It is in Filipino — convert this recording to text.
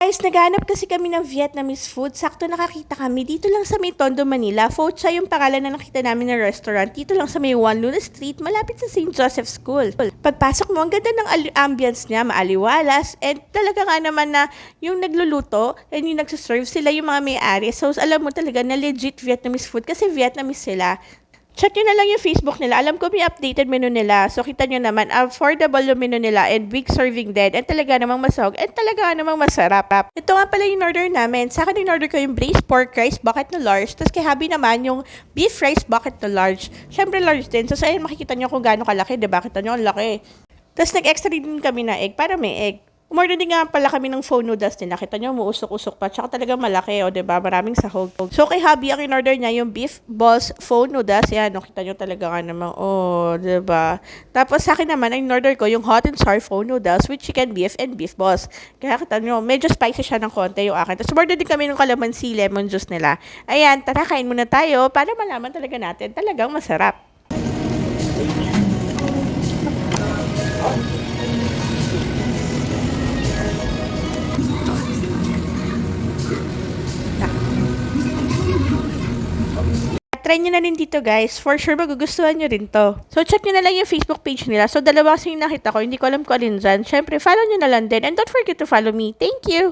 Guys, naghahanap kasi kami ng Vietnamese food. Sakto nakakita kami dito lang sa may Tondo, Manila. Pho Cha yung pangalan na nakita namin ng restaurant. Dito lang sa may Juan Luna Street, malapit sa St. Joseph School. Pagpasok mo, ang ganda ng ambience niya, maaliwalas. And talaga nga naman na yung nagluluto and yung nagsaserve sila yung mga may-ari. So alam mo talaga na legit Vietnamese food kasi Vietnamese sila. Check nyo na lang yung Facebook nila. Alam ko may updated menu nila. So, kita nyo naman, affordable yung menu nila and big serving din. And talaga namang masahog. And talaga namang masarap. Ito nga pala yung order namin. Sa akin, in-order ko yung braised pork rice bucket na large. Tapos kay Habi naman, yung beef rice bucket na large. Siyempre large din. So, ayun, makikita nyo kung gaano kalaki. Diba? Kita nyo, ang laki. Tapos nag-extra din kami na egg para may egg. Umorder din nga pala kami ng pho noodles nila. Kita nyo, muusok-usok pa. Tsaka talagang malaki, o, diba? Maraming sahog. So, kay Habi, ang in-order niya, yung beef balls pho noodles. Yan, o, kita nyo talaga nga naman. Oh, diba? Tapos, sa akin naman, ang in-order ko, yung hot and sour pho noodles with chicken beef and beef balls. Kaya kita nyo, medyo spicy siya ng konti yung akin. Tapos, umorder din kami ng calamansi lemon juice nila. Ayan, tara, kain muna tayo para malaman talaga natin. Talagang masarap. Try nyo na rin dito guys. For sure magugustuhan nyo rin to. So check nyo na lang yung Facebook page nila. So dalawa kasi yung nakita ko. Hindi ko alam kung alin dyan. Syempre follow nyo na lang din. And don't forget to follow me. Thank you!